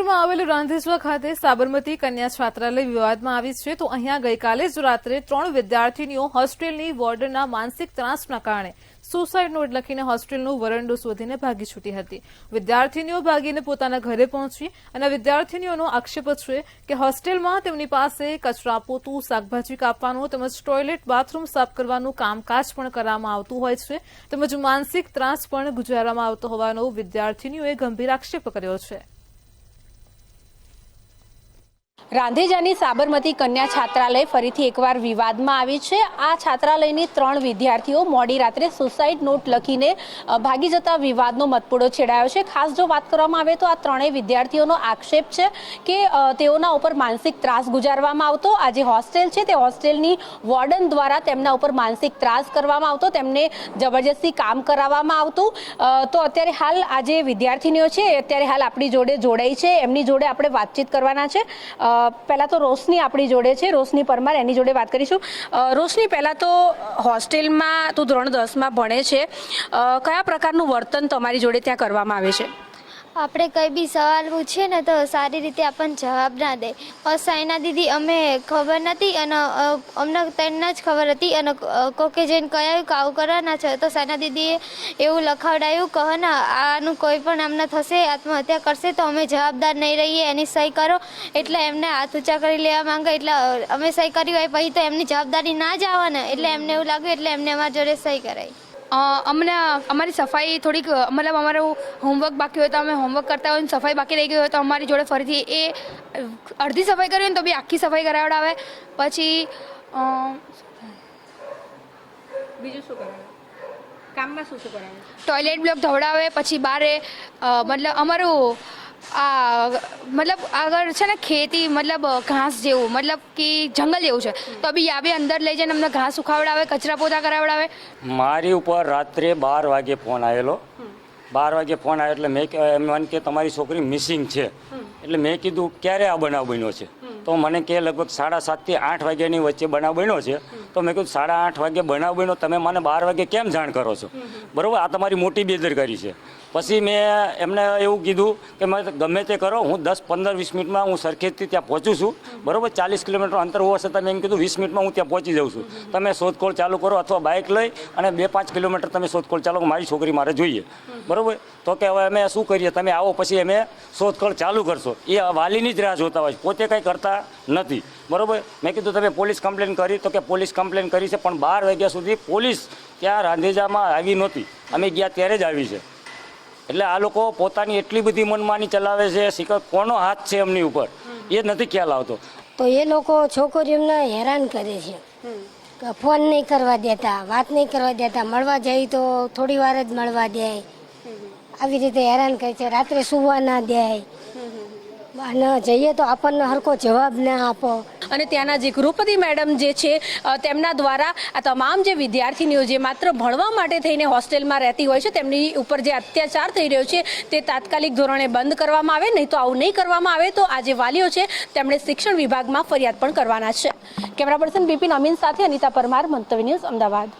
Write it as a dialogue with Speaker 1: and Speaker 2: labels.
Speaker 1: હોસ્ટેલમાં આવેલું રાંધેજવા ખાતે સાબરમતી કન્યા છાત્રાલય વિવાદમાં આવી છે તો અહીંયા ગઈકાલે જ રાત્રે 3 વિદ્યાર્થીનીઓ હોસ્ટેલની વોર્ડનના માનસિક ત્રાસના કારણે સુસાઇડ નોટ લખીને હોસ્ટેલનું વરંડો શોધીને ભાગી છૂટી હતી। વિદ્યાર્થીનીઓ ભાગીને પોતાના ઘરે પહોંચી અને વિદ્યાર્થીનીઓનો આક્ષેપ છે કે હોસ્ટેલમાં તેમની પાસે કચરા પોતું, શાકભાજી કાપવાનું તેમજ ટોયલેટ, બાથરૂમ સાફ કરવાનું કામકાજ પણ કરવામાં આવતું હોય છે તેમજ માનસિક ત્રાસ પણ ગુજારવામાં આવતો હોવાનો વિદ્યાર્થીનીઓએ ગંભીર આક્ષેપ કર્યો છે।
Speaker 2: રાંધેજાની સાબરમતી કન્યા છાત્રાલય ફરીથી એકવાર વિવાદમાં આવી છે। આ છાત્રાલયની 3 વિદ્યાર્થીઓ મોડી રાત્રે સુસાઇડ નોટ લખીને ભાગી જતા વિવાદનો મતપૂડો છેડાયો છે। ખાસ જો વાત કરવામાં આવે તો આ 3 વિદ્યાર્થીઓનો આક્ષેપ છે કે તેઓના ઉપર માનસિક ત્રાસ ગુજારવામાં આવતો। આ જે હોસ્ટેલ છે તે હોસ્ટેલની વોર્ડન દ્વારા તેમના ઉપર માનસિક ત્રાસ કરવામાં આવતો, તેમને જબરજસ્તી કામ કરાવવામાં આવતું। તો અત્યારે હાલ આ જે વિદ્યાર્થીનીઓ છે અત્યારે હાલ આપણી જોડે જોડાઈ છે, એમની જોડે આપણે વાતચીત કરવાના છે। પહેલા તો રોશની આપણી જોડે છે, રોશની પરમાર, એની જોડે વાત કરીશું। રોશની, પહેલા તો હોસ્ટેલમાં તું ધોરણ 10માં ભણે છે, કયા પ્રકારનું વર્તન તમારી જોડે ત્યાં કરવામાં આવે છે?
Speaker 3: આપણે કંઈ બી સવાલ પૂછીએ ને તો સારી રીતે આપણને જવાબ ના દે। સાયના દીદી અમે ખબર નથી અને અમને તેને જ ખબર હતી અને કોકે જઈને કહ્યું કે આવું કરવાના છે તો સાયના દીદીએ એવું લખાવડાયું કહે ને આનું કોઈ પણ અમને થશે, આત્મહત્યા કરશે તો અમે જવાબદાર નહીં રહીએ, એની સહી કરો। એટલે એમને હાથ ઊંચા કરી લેવા માંગે એટલે અમે સહી કરી હોય પછી તો એમની જવાબદારી ના જ આવે ને, એટલે એમને એવું લાગ્યું એટલે એમને અમારી જોડે સહી કરાવી।
Speaker 4: અમને અમારી સફાઈ થોડીક મતલબ અમારું હોમવર્ક બાકી હોય તો અમે હોમવર્ક કરતા હોય, સફાઈ બાકી રહી ગઈ હોય તો અમારી જોડે ફરીથી એ અડધી સફાઈ કરી હોય ને તો બી આખી સફાઈ કરાવડાવે। પછી
Speaker 2: બીજું શું કરાવે? કામમાં શું કરાવે?
Speaker 4: ટોયલેટ બ્લોક ધવડાવે। પછી બારે મતલબ અમારું મતલબ આગળ છે ને ખેતી મતલબ ઘાસ જેવું મતલબ કે જંગલ જેવું છે તો બી યા બી અંદર લઈ જઈને અમને ઘાસ ઉખાવડાવે, કચરા પોતા કરાવડાવે।
Speaker 5: મારી ઉપર રાત્રે 12 વાગે ફોન આવેલો। 12 વાગે ફોન આવ્યો એટલે મેં મને કે તમારી છોકરી મિસિંગ છે। એટલે મેં કીધું ક્યારે આ બનાવ બન્યો છે? તો મને કે લગભગ 7:30 થી 8 વાગ્યાની વચ્ચે બનાવ બન્યો છે। તો મેં કીધું 8:30 વાગે બનાવ બન્યો, તમે મને 12 વાગે કેમ જાણ કરો છો? બરાબર, આ તમારી મોટી બેદરકારી છે। પછી મેં એમને એવું કીધું કે ગમે તે કરો, હું 10, 15, 20 મિનિટમાં હું સરખેજથી ત્યાં પહોંચું છું। બરાબર, 40 કિલોમીટર અંતર હોવા છતાં મેં એમ કીધું 20 મિનિટમાં હું ત્યાં પહોંચી જાઉં છું, તમે શોધખોળ ચાલુ કરો અથવા બાઇક લઈ અને 2-5 કિલોમીટર તમે શોધખોળ ચાલુ, મારી છોકરી મારે જોઈએ। બરાબર, તો કે હવે અમે શું કરીએ, તમે આવો પછી અમે શોધખોળ ચાલુ કરશો। એ વાલીની જ રાહ જોતા હોય, પોતે કંઈ કરતા નથી। બરાબર, મેં કીધું તમે પોલીસ કમ્પ્લેન કરી? તો કે પોલીસ કમ્પ્લેન કરી છે પણ 12 વાગ્યા સુધી પોલીસ ત્યાં રાંધેજામાં આવી નહોતી, અમે ગયા ત્યારે જ આવી છે। એટલે આ લોકો પોતાની એટલી બધી મનમાની ચલાવે છે, કોનો હાથ છે એમની ઉપર એ નથી ખ્યાલ આવતો।
Speaker 6: તો એ લોકો છોકરીઓને હેરાન કરે છે, ફોન નહીં કરવા દેતા, વાત નહીં કરવા દેતા, મળવા જાય તો થોડી વાર જ મળવા દે, આવી રીતે હેરાન કરે છે। રાત્રે સુવા ના દે અને જઈએ તો આપણને હરખો જવાબ ના આપો।
Speaker 2: અને ત્યાંના જે ગૃહપતિ મેડમ જે છે તેમના દ્વારા આ તમામ જે વિદ્યાર્થીનીઓ જે માત્ર ભણવા માટે થઈને હોસ્ટેલમાં રહેતી હોય છે તેમની ઉપર જે અત્યાચાર થઈ રહ્યો છે તે તાત્કાલિક ધોરણે બંધ કરવામાં આવે, નહીં તો આવું નહીં કરવામાં આવે તો આ જે વાલીઓ છે તેમણે શિક્ષણ વિભાગમાં ફરિયાદ પણ કરવાના છે। કેમેરા પર્સન બિપિન અમીન સાથે અનિતા પરમાર, મંતવ્ય ન્યૂઝ, અમદાવાદ।